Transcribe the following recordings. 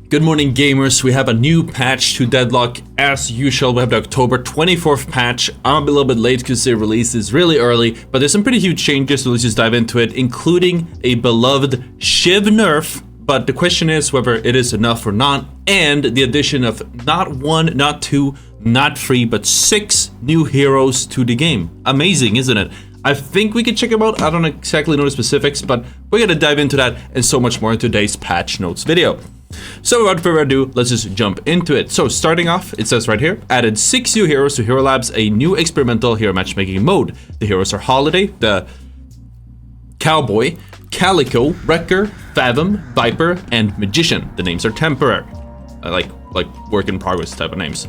Good morning, gamers. We have a new patch to Deadlock. As usual, we have the October 24th patch. I'm a little bit late because the release is really early, but there's some pretty huge changes, so let's just dive into it, including a beloved Shiv nerf. But the question is whether it is enough or not, and the addition of not one, not two, not three, but 6 new heroes to the game. Amazing, isn't it? I think we can check them out. I don't exactly know the specifics, but we're gonna dive into that and so much more in today's patch notes video. So without further ado, let's just jump into it. So starting off, it says right here, added 6 new heroes to Hero Labs, a new experimental hero matchmaking mode. The heroes are Holiday, the Cowboy, Calico, Wrecker, Fathom, Viper, and Magician. The names are temporary, like work in progress type of names.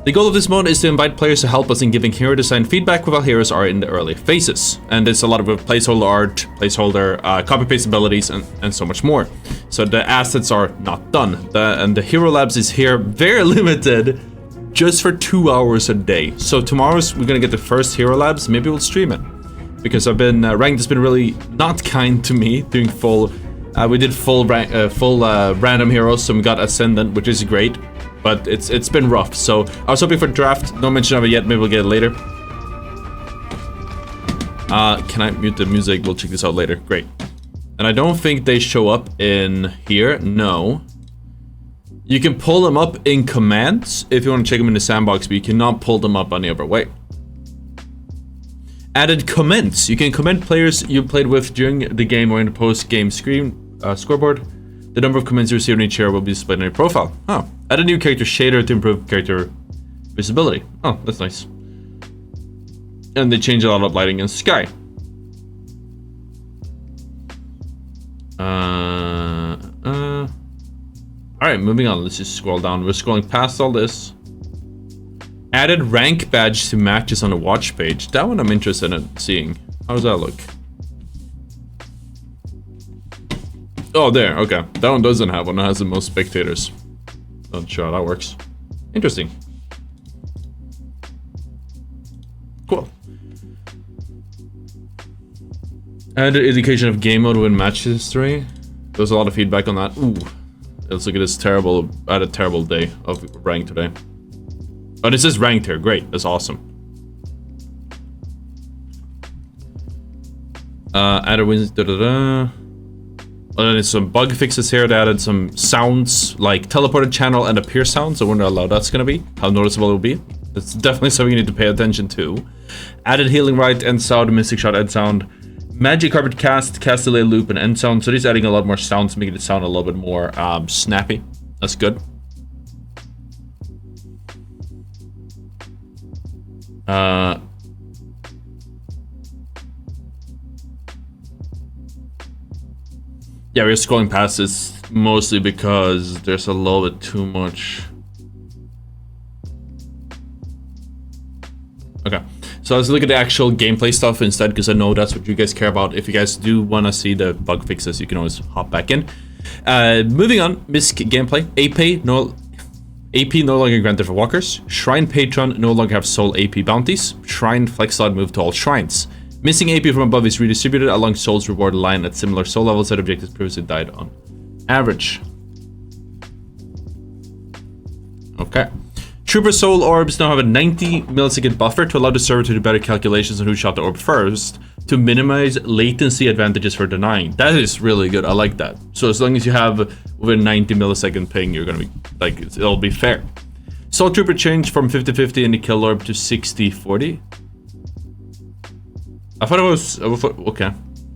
The goal of this mode is to invite players to help us in giving hero design feedback while heroes are in the early phases. And there's a lot of placeholder art, placeholder copy-paste abilities, and so much more. So the assets are not done. And the Hero Labs is here, very limited, just for 2 hours a day. So tomorrow's we're gonna get the first Hero Labs. Maybe we'll stream it. Because I've been, ranked has been really not kind to me, doing full, we did full random heroes, so we got Ascendant, which is great. But it's been rough, so I was hoping for draft. No mention of it yet. Maybe we'll get it later. Can I mute the music? We'll check this out later. Great. And I don't think they show up in here. No. You can pull them up in commands if you want to check them in the sandbox, but you cannot pull them up any other way. Added comments. You can comment players you played with during the game or in the post-game screen scoreboard. The number of comments you receive in each hero will be displayed on your profile. Oh. Add a new character shader to improve character visibility. Oh, that's nice. And they change a lot of lighting in the sky. Alright, moving on. Let's just scroll down. We're scrolling past all this. Added rank badge to matches on the watch page. That one I'm interested in seeing. How does that look? Oh, there. Okay. That one doesn't have one. It has the most spectators. Not sure how that works. Interesting. Cool. Added indication of game mode when match history. There's a lot of feedback on that. Ooh. Let's look at this terrible. I had a terrible day of rank today. Oh, this is ranked here. Great. That's awesome. Added wins. There's some bug fixes here. They added some sounds like teleported channel and appear sounds. I wonder how loud that's gonna be, how noticeable it will be. That's definitely something you need to pay attention to. Added healing right, end sound, mystic shot, end sound. Magic carpet cast delay loop, and end sound. So he's adding a lot more sounds, making it sound a little bit more snappy. That's good. Yeah, we're scrolling past this mostly because there's a little bit too much. Okay, so let's look at the actual gameplay stuff instead, because I know that's what you guys care about. If you guys do want to see the bug fixes, you can always hop back in. Moving on, MISC gameplay. AP no longer granted for walkers. Shrine Patron no longer have soul AP bounties. Shrine flex slot move to all shrines. Missing AP from above is redistributed along souls reward line at similar soul levels that objectives previously died on average. Okay. Trooper soul orbs now have a 90 millisecond buffer to allow the server to do better calculations on who shot the orb first to minimize latency advantages for denying. That is really good. I like that. So as long as you have within 90 millisecond ping, you're gonna be like, it'll be fair. Soul Trooper changed from 50-50 in the kill orb to 60-40. I thought it was, okay,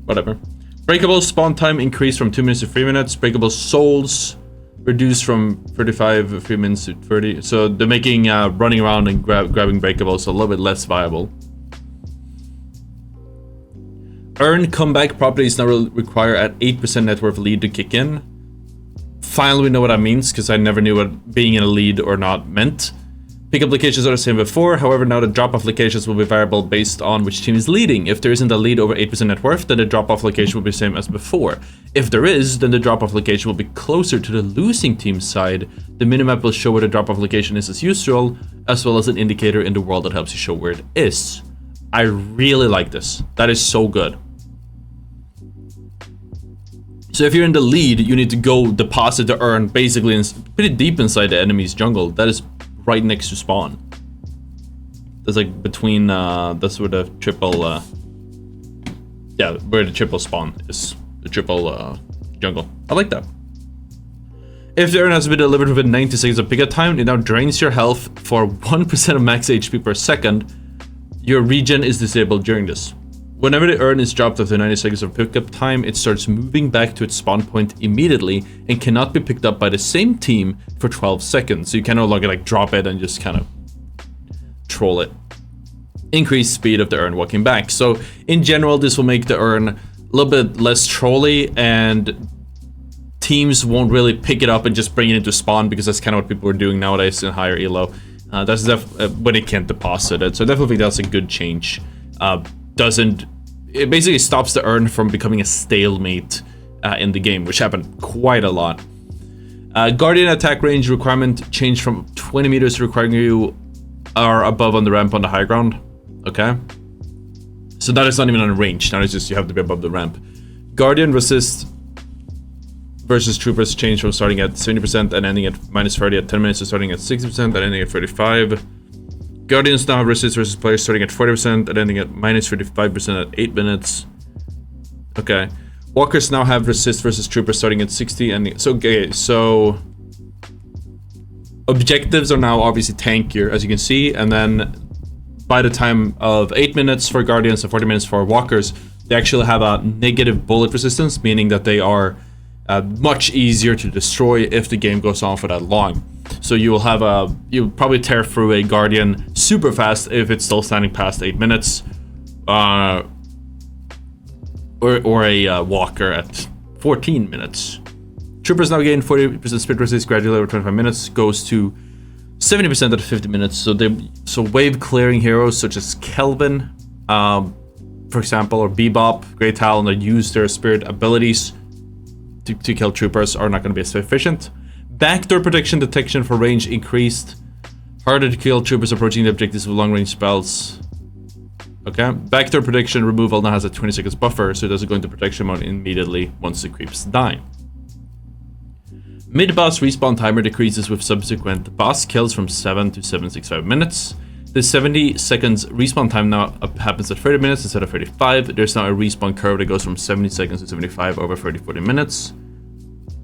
whatever. Breakables spawn time increased from 2 minutes to 3 minutes. Breakable souls reduced from 35 3 minutes to 30. So they're making running around and grabbing breakables a little bit less viable. Earn comeback properties now require at 8% net worth lead to kick in. Finally, we know what that means, because I never knew what being in a lead or not meant. Pickup locations are the same before, however now the drop-off locations will be variable based on which team is leading. If there isn't a lead over 8% net worth, then the drop-off location will be the same as before. If there is, then the drop-off location will be closer to the losing team's side. The minimap will show where the drop-off location is as usual, as well as an indicator in the world that helps you show where it is. I really like this. That is so good. So So if you're in the lead, you need to go deposit the urn basically pretty deep inside the enemy's jungle. That is right next to spawn. That's like between, that's where the triple, yeah, where the triple spawn is. The triple jungle. I like that. If the urn has been delivered within 90 seconds of pickup time, it now drains your health for 1% of max HP per second. Your regen is disabled during this. Whenever the urn is dropped after 90 seconds of pickup time, it starts moving back to its spawn point immediately and cannot be picked up by the same team for 12 seconds. So you can no longer like drop it and just kind of troll it. Increased speed of the urn walking back. So in general, this will make the urn a little bit less trolly, and teams won't really pick it up and just bring it into spawn, because that's kind of what people are doing nowadays in higher elo. That's when it can't deposit it. So I definitely think that's a good change. It basically stops the urn from becoming a stalemate in the game, which happened quite a lot. Guardian attack range requirement changed from 20 meters, requiring you are above on the ramp on the high ground. Okay. So that is not even on range. Now it's just you have to be above the ramp. Guardian resist versus troopers changed from starting at 70% and ending at -30 at 10 minutes to starting at 60% and ending at 35. Guardians now have resist versus players starting at 40% and ending at -35% at 8 minutes. Okay. Walkers now have resist versus troopers starting at 60 and so okay, so objectives are now obviously tankier, as you can see, and then by the time of 8 minutes for Guardians and 40 minutes for Walkers, they actually have a negative bullet resistance, meaning that they are much easier to destroy if the game goes on for that long. So you will have you'll probably tear through a Guardian super fast if it's still standing past 8 minutes, or a Walker at 14 minutes. Troopers now gain 40% speed resist gradually over 25 minutes, goes to 70% at 50 minutes. So wave clearing heroes such as Kelvin, for example, or Bebop, Great Talon that use their spirit abilities to kill troopers are not going to be as efficient. Backdoor protection detection for range increased. Harder to kill troopers approaching the objectives with long range spells. Okay. Backdoor protection removal now has a 20 seconds buffer, so it doesn't go into protection mode immediately once the creeps die. Mid-boss respawn timer decreases with subsequent boss kills from 7 to 7.65 minutes. The 70 seconds respawn time now happens at 30 minutes instead of 35. There's now a respawn curve that goes from 70 seconds to 75 over 30-40 minutes.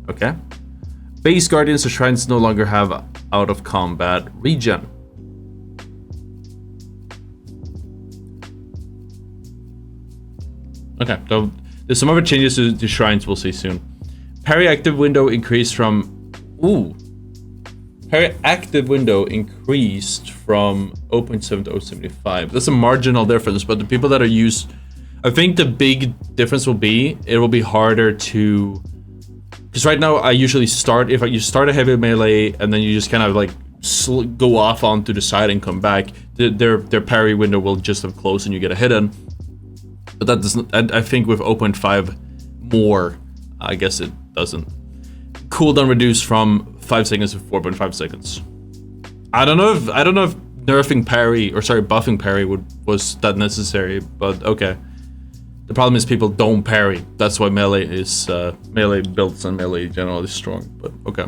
Okay. Base Guardians or Shrines no longer have out of combat regen. Okay, so there's some other changes to Shrines we'll see soon. Parry active window increased from... Parry active window increased from 0.7 to 0.75. That's a marginal difference, but the people that are used... I think the big difference will be, it will be harder to... Because right now, I usually start... If you start a heavy melee, and then you just kind of like go off onto the side and come back, their parry window will just have closed and you get a hit in. But that doesn't... I think with 0.5 more, I guess it doesn't. Cooldown reduced from 5 seconds to 4.5 seconds. I don't know if nerfing parry, or sorry, buffing parry was that necessary, but okay. The problem is people don't parry. That's why melee is melee builds and melee generally strong, but okay.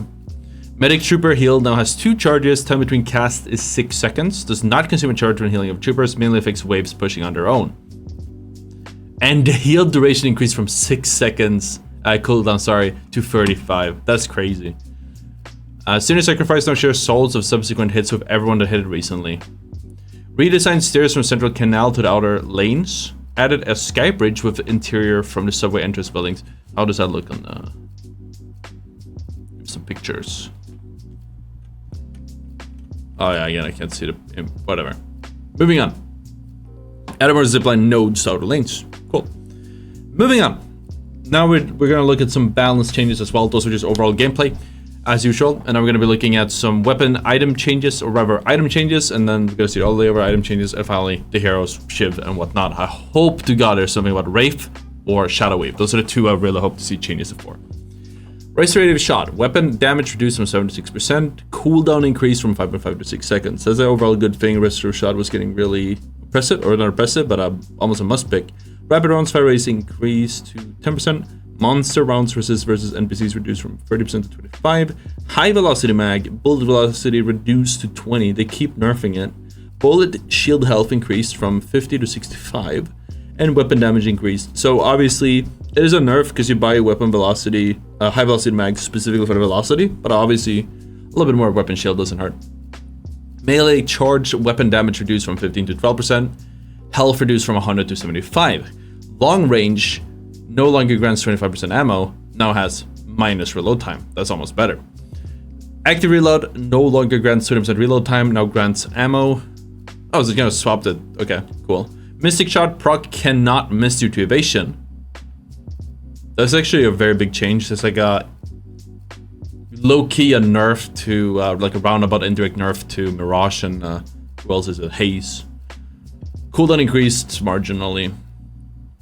Medic Trooper heal now has 2 charges. Time between cast is 6 seconds. Does not consume a charge when healing of troopers. Mainly affects waves pushing on their own. And the heal duration increased from 6 seconds. Cooldown, sorry, to 35. That's crazy. Senior Sacrifice now shares souls of subsequent hits with everyone that hit it recently. Redesigned stairs from central canal to the outer lanes. Added a sky bridge with the interior from the subway entrance buildings. How does that look on some pictures? Oh yeah, again, I can't see the... whatever. Moving on. Added more zipline nodes to outer lanes. Cool. Moving on. Now we're going to look at some balance changes as well. Those are just overall gameplay, as usual. And now we're going to be looking at some weapon item changes, or rather item changes, and then we're going to see all the other item changes, and finally the heroes, Shiv, and whatnot. I hope to God there's something about Wraith or Shadow Wave. Those are the 2 I really hope to see changes for. Restorative Shot. Weapon damage reduced from 76%. Cooldown increased from 5.5 to 6 seconds. That's an overall good thing. Restorative Shot was getting really oppressive, or not oppressive, but almost a must pick. Rapid rounds fire rates increased to 10%. Monster rounds resist versus NPCs reduced from 30% to 25. High velocity mag, bullet velocity reduced to 20. They keep nerfing it. Bullet shield health increased from 50 to 65. And weapon damage increased. So obviously, it is a nerf because you buy a weapon velocity, high velocity mag specifically for the velocity, but obviously, a little bit more weapon shield doesn't hurt. Melee charged weapon damage reduced from 15 to 12%. Health reduced from 100 to 75. Long range no longer grants 25% ammo, now has minus reload time. That's almost better. Active reload no longer grants 20% reload time, now grants ammo. Oh, it's gonna swap it. Okay, cool. Mystic Shot proc cannot miss due to evasion. That's actually a very big change. It's like a low-key a nerf to, like a roundabout indirect nerf to Mirage and who else is it? Haze. Cooldown increased marginally.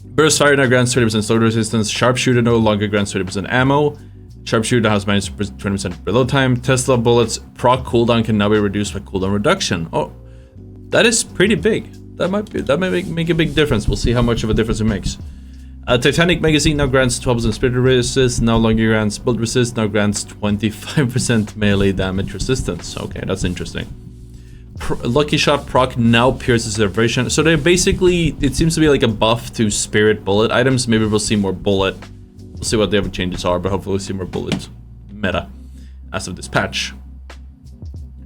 Burst Fire now grants 20% slowed resistance. Sharpshooter no longer grants 20% ammo. Sharpshooter has minus 20% reload time. Tesla bullets proc cooldown can now be reduced by cooldown reduction. Oh, that is pretty big. That might make a big difference. We'll see how much of a difference it makes. Titanic Magazine now grants 12% spirit resist, no longer grants bullet resist, now grants 25% melee damage resistance. Okay, that's interesting. Lucky Shot proc now pierces their version. So they basically, it seems to be like a buff to spirit bullet items. Maybe we'll see more bullet. We'll see what the other changes are, but hopefully we'll see more bullet meta as of this patch.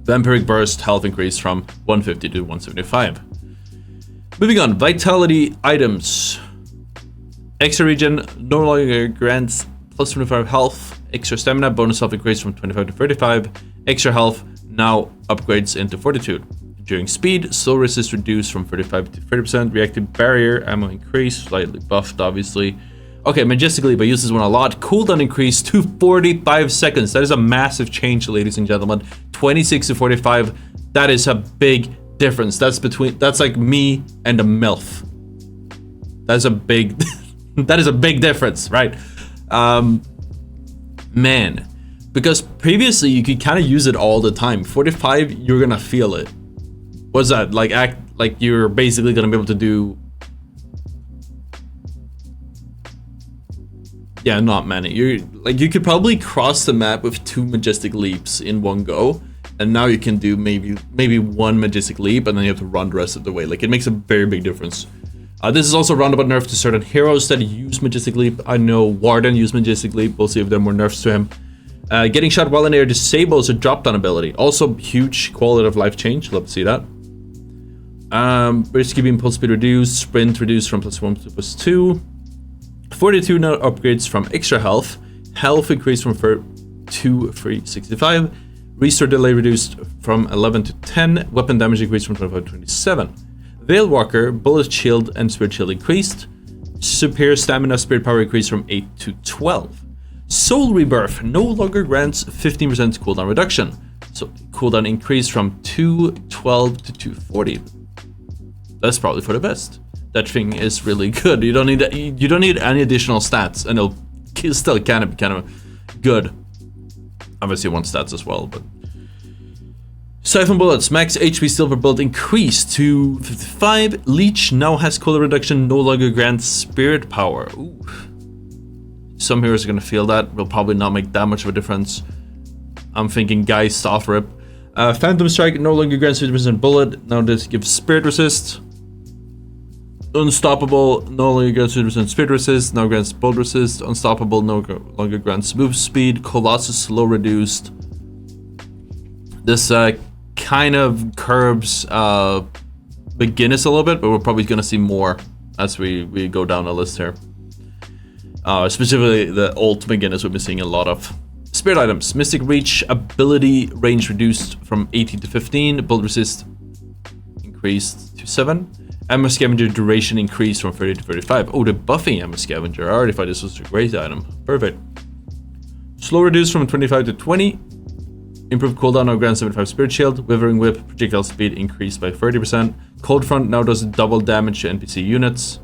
Vampiric Burst health increase from 150 to 175. Moving on, vitality items. Extra regen no longer grants plus 25 health. Extra stamina bonus health increase from 25 to 35. Extra health now upgrades into fortitude. During speed, slow resist reduced from 35 to 30%. Reactive barrier ammo increase, slightly buffed obviously. Okay, Majestic Leap, I use this one a lot. Cooldown increase to 45 seconds. That is a massive change, ladies and gentlemen. 26 to 45. That is a big difference. That's like me and a MILF. That's a big that is a big difference, right? Man, because previously you could kind of use it all the time. 45, you're gonna feel it. What's that? Like act like you're basically gonna be able to do. Yeah, not many. You could probably cross the map with 2 Majestic Leaps in one go. And now you can do maybe 1 Majestic Leap, and then you have to run the rest of the way. Like, it makes a very big difference. This is also roundabout nerf to certain heroes that use Majestic Leap. I know Warden used Majestic Leap. We'll see if there are more nerfs to him. Getting shot while in air disables a drop-down ability. Also, huge quality of life change. Love to see that. Risky Beam pulse speed reduced. Sprint reduced from +1 to +2. 42 now upgrades from extra health. Health increased from 4 to 365. Restore delay reduced from 11 to 10. Weapon damage increased from 25 to 27. Veil Walker, bullet shield and spirit shield increased. Superior stamina, spirit power increased from 8 to 12. Soul Rebirth no longer grants 15% cooldown reduction. So cooldown increased from 212 to 240. That's probably for the best. That thing is really good. You don't need any additional stats, and it'll still kind of good. Obviously, you want stats as well, but Siphon Bullets, max HP silver bullet increased to 55. Leech now has cooldown reduction, no longer grants spirit power. Ooh. Some heroes are gonna feel that. Will probably not make that much of a difference. I'm thinking Geist, Soft Rip. Phantom Strike no longer grants 50% bullet. Now this gives spirit resist. Unstoppable no longer grants 50% spirit resist. Now grants bullet resist. Unstoppable no longer grants move speed. Colossus slow reduced. This kind of curbs beginners a little bit, but we're probably gonna see more as we go down the list here. Specifically the ult beginners we've been seeing a lot of. Spirit items, Mystic Reach, ability range reduced from 18 to 15, bullet resist increased to 7, Ammo Scavenger duration increased from 30 to 35. Oh, the buffing Ammo Scavenger, I already thought this was a great item. Perfect. Slow reduced from 25 to 20, improved cooldown now grants 75 Spirit Shield, Withering Whip, projectile speed increased by 30%, Cold Front now does double damage to NPC units.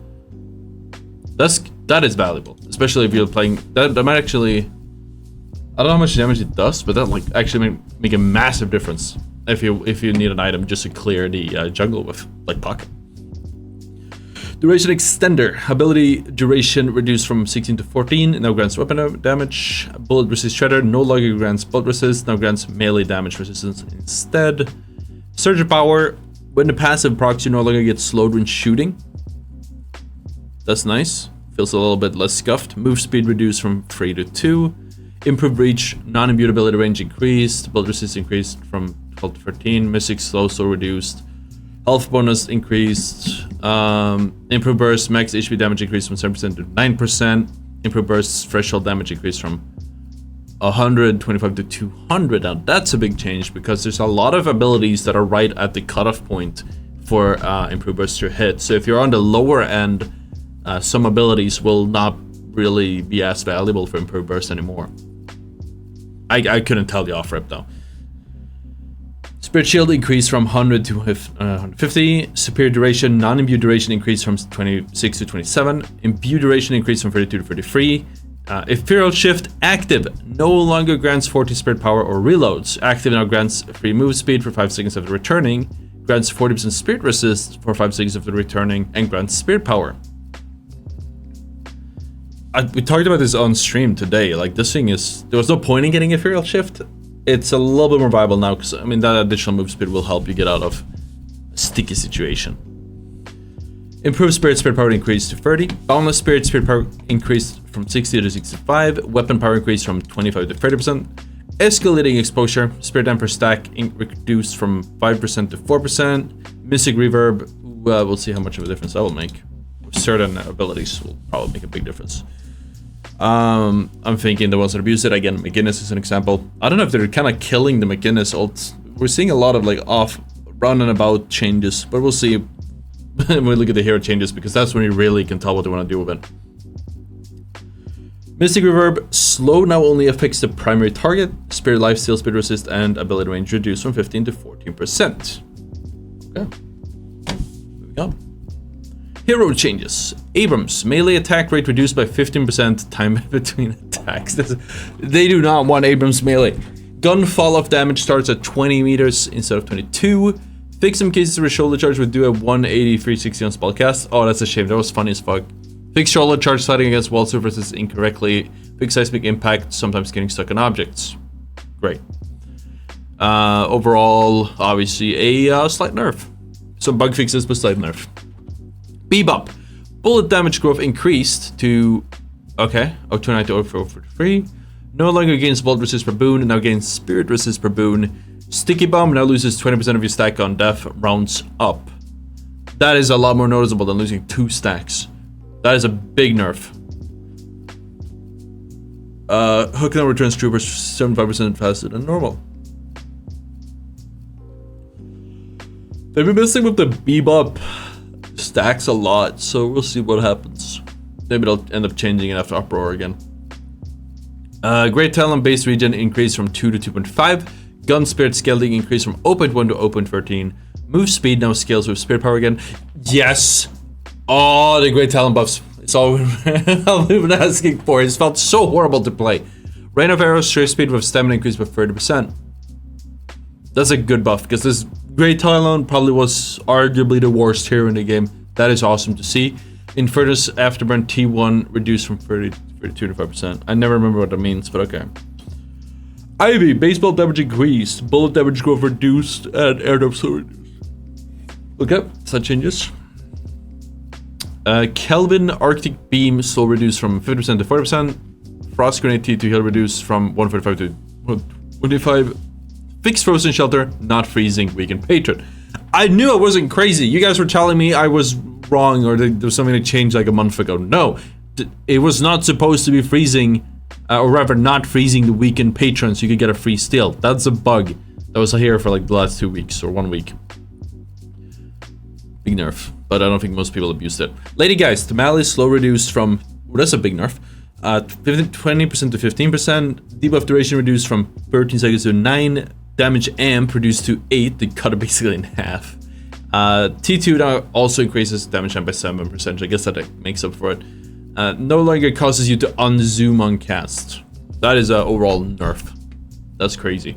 That is valuable, especially if you're playing, that might actually, I don't know how much damage it does, but that like actually make a massive difference if you need an item just to clear the jungle with, like Pocket. Duration extender. Ability duration reduced from 16 to 14. Now grants weapon damage. Bullet resist shredder. No longer grants bullet resist. Now grants melee damage resistance instead. Surge power. When the passive procs, you no longer get slowed when shooting. That's nice. Feels a little bit less scuffed. Move speed reduced from 3 to 2. Improved reach. Non-immutability range increased. Bullet resist increased from 12 to 13. Mystic slow reduced. Health bonus increased. Improved burst. Max HP damage increased from 7% to 9%. Improved burst threshold damage increased from 125 to 200. Now that's a big change because there's a lot of abilities that are right at the cutoff point for improved burst to hit. So if you're on the lower end, some abilities will not really be as valuable for improved burst anymore. I couldn't tell the off rip though. Spirit shield increased from 100 to 150. Superior duration, non-imbue duration increased from 26 to 27. Imbue duration increased from 32 to 33. Ethereal shift active no longer grants 40 spirit power or reloads. Active now grants free move speed for 5 seconds after returning. Grants 40% spirit resist for 5 seconds after returning, and grants spirit power. We talked about this on stream today. Like, this thing is, there was no point in getting ethereal shift. It's a little bit more viable now because, I mean, that additional move speed will help you get out of a sticky situation. Improved spirit power increased to 30. Boundless spirit power increased from 60 to 65. Weapon power increased from 25 to 30%. Escalating exposure, spirit damper stack reduced from 5% to 4%. Mystic reverb, we'll see how much of a difference that will make. Certain abilities will probably make a big difference. I'm thinking the ones that abuse it, again, McGinnis is an example. I don't know if they're kind of killing the McGinnis ults. We're seeing a lot of like off run and about changes, but we'll see when we look at the hero changes, because that's when you really can tell what they want to do with it. Mystic reverb, slow now only affects the primary target. Spirit lifesteal, spirit resist, and ability range reduced from 15 to 14%. Okay, here we go. Hero changes. Abrams, melee attack rate reduced by 15%, time between attacks. They do not want Abrams melee. Gun fall-off damage starts at 20 meters instead of 22. Fix some cases where shoulder charge would do a 180 360 on spellcast. Oh, that's a shame. That was funny as fuck. Fix shoulder charge sliding against wall surfaces incorrectly. Fix seismic impact, sometimes getting stuck on objects. Great. Overall, obviously a slight nerf. Some bug fixes, but slight nerf. Bebop. Bullet damage growth increased to, okay, 029 to 043. No longer gains bullet resist per boon, now gains spirit resist per boon. Sticky bomb now loses 20% of your stack on death, rounds up. That is a lot more noticeable than losing 2 stacks. That is a big nerf. Hook now returns troopers 75% faster than normal. They've been messing with the Bebop stacks a lot, so we'll see what happens. Maybe they'll end up changing it after Uproar again. Great Talent base regen increased from 2 to 2.5. Gun Spirit scaling increased from 0.1 to 0.13. Move speed now scales with Spirit power again. Yes! Oh, the Great Talent buffs. It's all I've been asking for. It's felt so horrible to play. Rain of Arrows, Strafe speed with stamina increased by 30%. That's a good buff, because this Great Talon probably was arguably the worst hero in the game. That is awesome to see. Infernus Afterburn T1 reduced from 30 to 32 to 5%. I never remember what that means, but okay. Ivy, baseball damage increased, bullet damage growth reduced, and air damage reduced. Okay, so that changes. Kelvin Arctic Beam slow reduced from 50% to 40%. Frost Grenade T2 heal reduced from 145 to 125. Fixed Frozen Shelter, not freezing, weakened Patron. I knew I wasn't crazy. You guys were telling me I was wrong, or there was something that changed like a month ago. No, it was not supposed to be freezing, or rather not freezing the weakened Patron so you could get a free steal. That's a bug that was here for like the last 2 weeks or 1 week. Big nerf, but I don't think most people abused it. Lady Guys, Tamale slow reduced from, well, that's a big nerf. 20% to 15%. Debuff duration reduced from 13 seconds to 9. Damage amp reduced to 8. They cut it basically in half. T2 now also increases damage amp by 7%. I guess that makes up for it. No longer causes you to unzoom on cast. That is an overall nerf. That's crazy.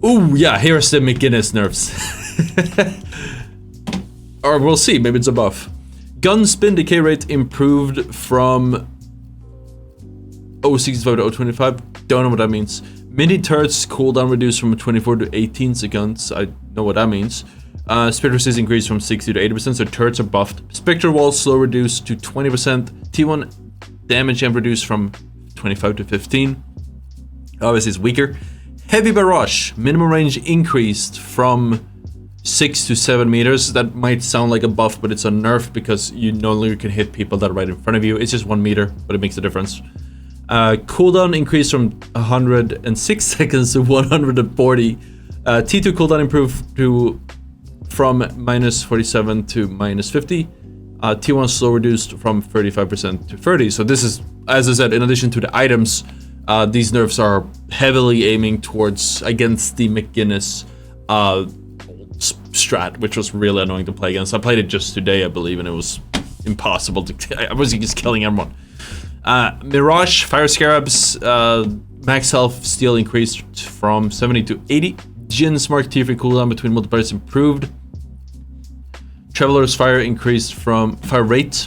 Ooh, yeah, here's the McGinnis nerfs. Or we'll see, maybe it's a buff. Gun spin decay rate improved from 0.65 to 0.25. Don't know what that means. Mini turrets cooldown reduced from 24 to 18 seconds. I know what that means. Spectre resist increased from 60 to 80%, so turrets are buffed. Spectre walls slow reduced to 20%. T1 damage amp reduced from 25 to 15. Obviously it's weaker. Heavy barrage, minimum range increased from 6 to 7 meters. That might sound like a buff, but it's a nerf because you no longer can hit people that are right in front of you. It's just 1 meter, but it makes a difference. Cooldown increased from 106 seconds to 140. T2 cooldown improved from -47 to -50. T1 slow reduced from 35% to 30. So this is, as I said, in addition to the items, these nerfs are heavily aiming towards against the McGinnis strat, which was really annoying to play against. I played it just today, I believe, and it was impossible to. I was just killing everyone. Mirage, Fire Scarabs, max health steal increased from 70 to 80. Jin's Mark Tier 3 cooldown between multipliers improved. Traveler's Fire increased from fire rate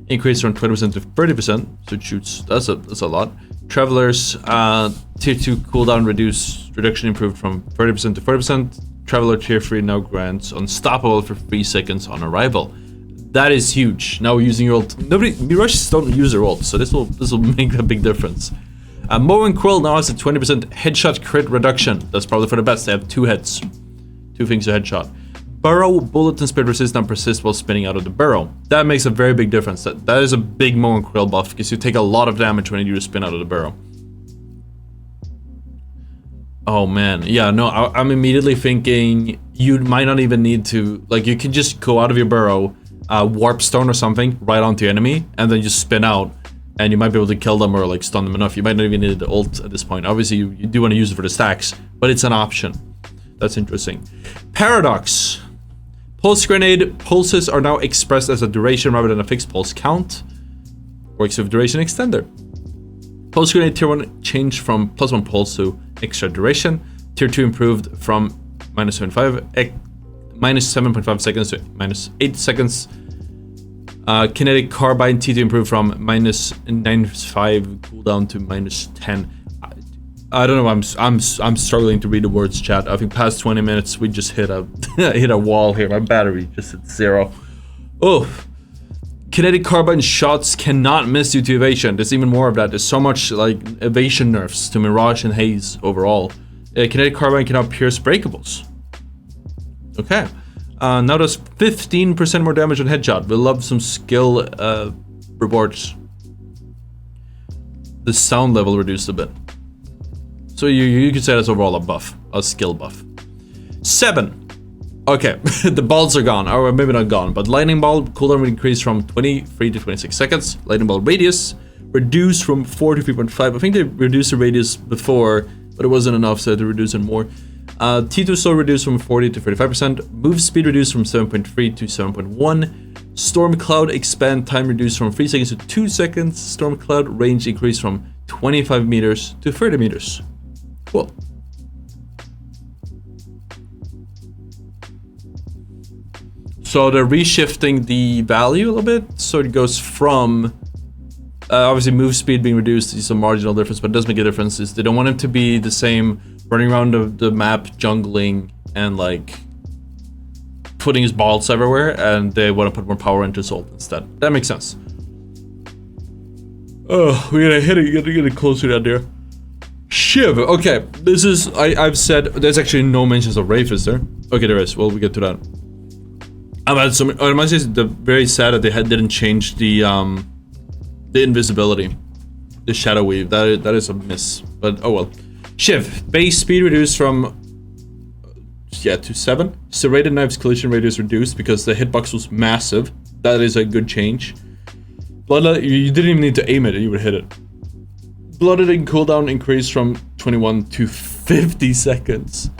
increased from 20% to 30%, so it shoots. That's a lot. Traveler's Tier 2 cooldown reduction improved from 30% to 40%. Traveler Tier 3 now grants Unstoppable for 3 seconds on arrival. That is huge. Now we're using your ult. Mirages don't use their ult, so this will make a big difference. Mo and Quill now has a 20% headshot crit reduction. That's probably for the best. They have 2 heads. 2 things to headshot. Burrow, bullet and speed resist and persist while spinning out of the burrow. That makes a very big difference. That is a big Mo and Quill buff because you take a lot of damage when you do spin out of the burrow. Oh man, yeah, no, I'm immediately thinking you might not even need to, like, you can just go out of your burrow, warp stone or something right onto your enemy, and then just spin out, and you might be able to kill them or like stun them enough. You might not even need the ult at this point. Obviously, you do want to use it for the stacks, but it's an option. That's interesting. Paradox. Pulse grenade pulses are now expressed as a duration rather than a fixed pulse count. Works with duration extender. Pulse grenade tier 1 changed from +1 pulse to extra duration. Tier 2 improved from -7.5 seconds to -8 seconds. Kinetic carbine T2 improved from -9.5 cooldown to -10. I don't know. I'm struggling to read the words, chat. I think past 20 minutes we just hit a hit a wall here. My battery just hit 0. Oh. Kinetic carbine shots cannot miss due to evasion. There's even more of that. There's so much like evasion nerfs to Mirage and Haze overall. Kinetic carbine can now pierce breakables. Okay. Now does 15% more damage on headshot. We'll love some skill rewards. The sound level reduced a bit. So you could say that's overall a buff, a skill buff. 7. Okay, the balls are gone, or maybe not gone, but lightning ball cooldown increased from 23 to 26 seconds. Lightning ball radius reduced from 4 to 3.5. I think they reduced the radius before, but it wasn't enough, so they reduced it more. T2 slow reduced from 40 to 35%. Move speed reduced from 7.3 to 7.1. Storm cloud expand time reduced from 3 seconds to 2 seconds. Storm cloud range increased from 25 meters to 30 meters. Cool. So they're reshifting the value a little bit. So it goes from obviously move speed being reduced is a marginal difference, but it does make a difference. Is they don't want him to be the same running around the map, jungling and like putting his balls everywhere, and they want to put more power into his ult instead. That makes sense. Oh, we're gonna hit it, get it closer down there. Shiv, okay, this is, I've said, there's actually no mentions of Wraith, is there? Okay, there is, well, we get to that. I must say, very sad that they didn't change the invisibility, the shadow weave, that is a miss, but oh well. Shiv, base speed reduced from, to 7. Serrated Knife's collision radius reduced because the hitbox was massive. That is a good change. Bloodletting, you didn't even need to aim it, you would hit it. Bloodletting cooldown increased from 21 to 50 seconds.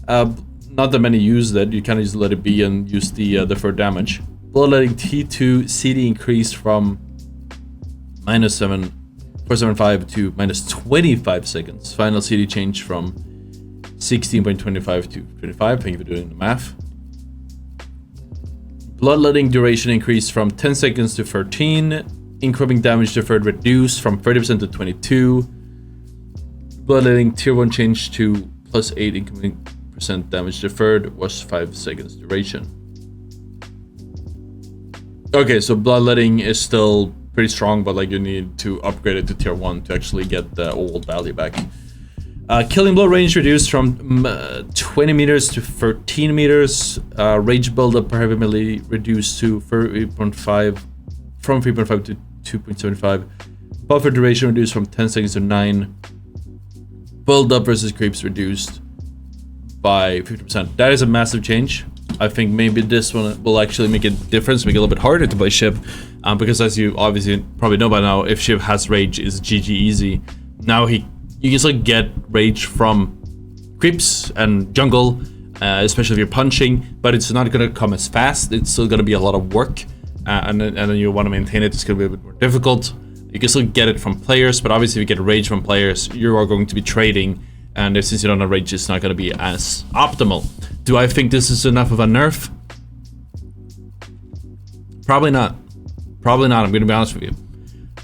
Not that many used it, you kind of just let it be and use the deferred damage. Bloodletting T2 CD increased from -7.475 to -25 seconds. Final CD changed from 16.25 to 25. Thank you for doing the math. Bloodletting duration increased from 10 seconds to 13. Incoming damage deferred reduced from 30% to 22. Bloodletting tier 1 changed to +8 incoming percent damage deferred, was 5 seconds duration. Okay, so bloodletting is still pretty strong, but like you need to upgrade it to tier 1 to actually get the old value back. Killing blow range reduced from 20 meters to 13 meters. Rage buildup per heavy melee reduced to 3.5 from 3.5 to 2.75. Buffer duration reduced from 10 seconds to 9. Buildup versus creeps reduced by 50%. That is a massive change. I think maybe this one will actually make a difference, make it a little bit harder to play Shiv, because as you obviously probably know by now, if Shiv has rage, is GG easy. Now you can still get rage from creeps and jungle, especially if you're punching, but it's not gonna come as fast. It's still gonna be a lot of work, and then you want to maintain it. It's gonna be a bit more difficult. You can still get it from players, but obviously if you get rage from players, you are going to be trading, and since you don't have rage, it's not going to be as optimal. Do I think this is enough of a nerf? Probably not. Probably not, I'm going to be honest with you.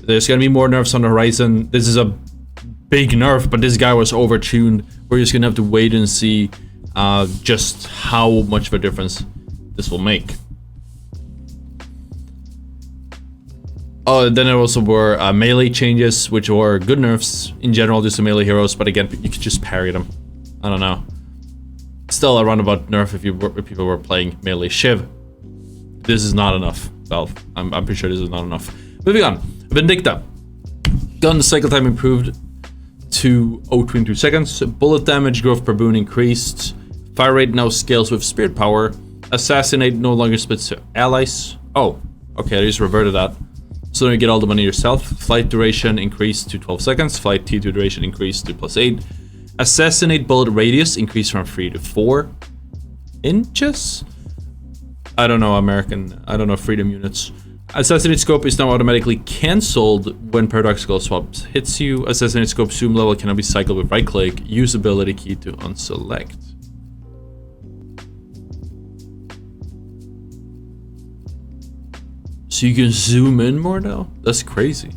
There's going to be more nerfs on the horizon. This is a big nerf, but this guy was overtuned. We're just going to have to wait and see just how much of a difference this will make. Oh, then there also were melee changes, which were good nerfs in general, just the melee heroes, but again, you could just parry them. I don't know. Still a roundabout nerf if people were playing melee Shiv. This is not enough, Valve. I'm pretty sure this is not enough. Moving on. Vindicta. Gun cycle time improved to 0.22 seconds. Bullet damage growth per boon increased. Fire rate now scales with spirit power. Assassinate no longer splits to allies. Oh, okay, I just reverted that. So then you get all the money yourself. Flight duration increased to 12 seconds. Flight T2 duration increased to +8. Assassinate bullet radius increased from 3 to 4 inches. I don't know I don't know freedom units. Assassinate scope is now automatically cancelled when paradoxical swaps hits you. Assassinate scope zoom level cannot be cycled with right click. Use ability key to unselect. So you can zoom in more now? That's crazy.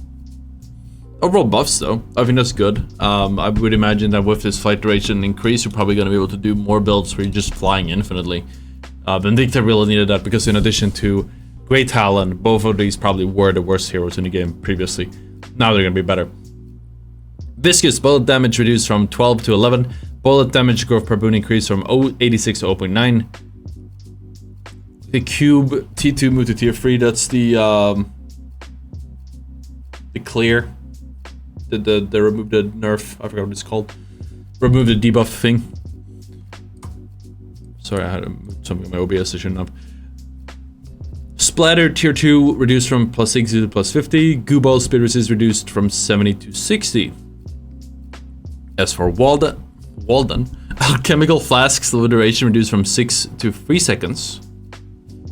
Overall buffs though, I think that's good. I would imagine that with this flight duration increase, you're probably going to be able to do more builds where you're just flying infinitely. Vindicta really needed that because in addition to Great Talon, both of these probably were the worst heroes in the game previously. Now they're going to be better. Viscous bullet damage reduced from 12 to 11. Bullet damage growth per boon increased from 0.86 to 0.9. The cube T2 moved to tier 3. That's the clear. They removed the nerf. I forgot what it's called. Remove the debuff thing. Sorry, I had to move something on my OBS I shouldn't have. Splatter tier 2 reduced from +60 to +50. Goo ball speed resist reduced from 70 to 60. As for Walden, alchemical flask slow duration reduced from 6 to 3 seconds.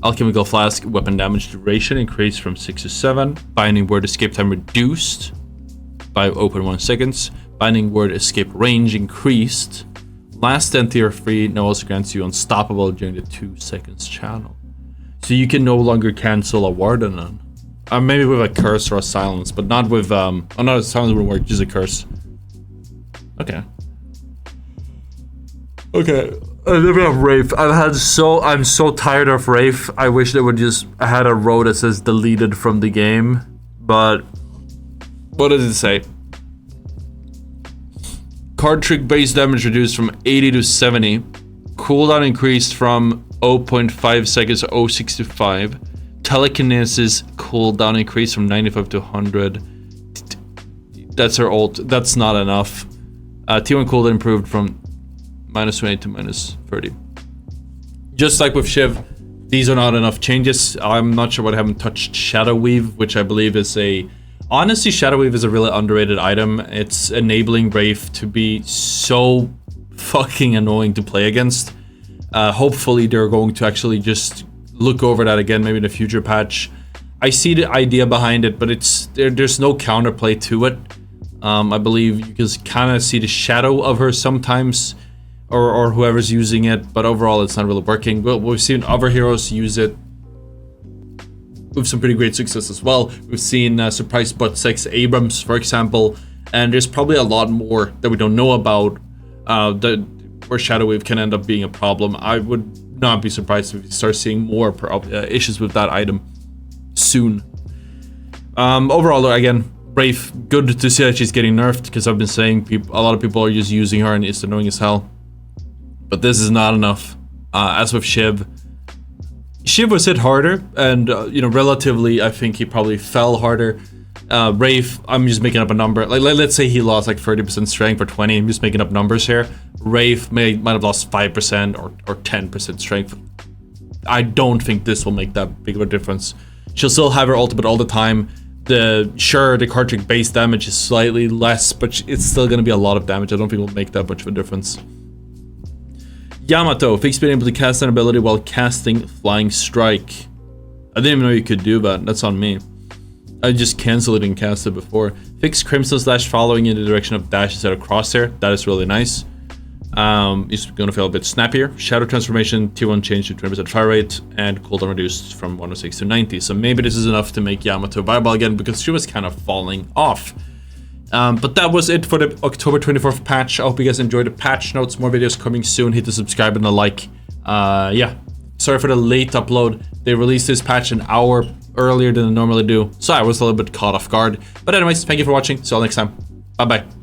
Alchemical flask weapon damage duration increased from 6 to 7. Binding word escape time reduced by 0.1 seconds. Binding word escape range increased. Last stand tier 3 now also grants you unstoppable during the 2 seconds channel. So you can no longer cancel a warden on. Maybe with a curse or a silence, but not with oh no, silence wouldn't work, just a curse. Okay. Okay. Living of Wraith. I'm so tired of Wraith. I wish they would just had a row that says deleted from the game. But what does it say? Card trick base damage reduced from 80 to 70. Cooldown increased from 0.5 seconds to 0.6 to 5. Telekinesis cooldown increased from 95 to 100. That's her ult. That's not enough. T1 cooldown improved from -28 to -30. Just like with Shiv, these are not enough changes. I'm not sure what I haven't touched Shadow Weave, which I believe is honestly, Shadow Weave is a really underrated item. It's enabling Wraith to be so fucking annoying to play against. Hopefully they're going to actually just look over that again, maybe in a future patch. I see the idea behind it, but there's no counterplay to it. I believe you can kind of see the shadow of her sometimes, or whoever's using it, but overall it's not really working. We've seen other heroes use it with some pretty great success as well. We've seen Surprise Butt 6 Abrams, for example, and there's probably a lot more that we don't know about where Shadow Wave can end up being a problem. I would not be surprised if we start seeing more issues with that item soon. Overall, though, again, Brave, good to see that she's getting nerfed, because I've been saying a lot of people are just using her and it's annoying as hell. But this is not enough. As with Shiv was hit harder, and relatively, I think he probably fell harder. Wraith, I'm just making up a number. Like, let's say he lost like 30% strength or 20. I'm just making up numbers here. Wraith might have lost 5% or 10% strength. I don't think this will make that big of a difference. She'll still have her ultimate all the time. The card trick base damage is slightly less, but it's still going to be a lot of damage. I don't think it will make that much of a difference. Yamato, fix being able to cast an ability while casting Flying Strike. I didn't even know you could do that. That's on me. I just canceled it and cast it before. Fix Crimson Slash following in the direction of dash instead of crosshair. That is really nice. It's going to feel a bit snappier. Shadow Transformation, T1 change to 20% fire rate, and cooldown reduced from 106 to 90. So maybe this is enough to make Yamato viable again, because she was kind of falling off. But that was it for the October 24th patch. I hope you guys enjoyed the patch notes. More videos coming soon. Hit the subscribe and the like. Yeah, sorry for the late upload. They released this patch an hour earlier than they normally do, so I was a little bit caught off guard. But anyways, thank you for watching. See you all next time. Bye bye.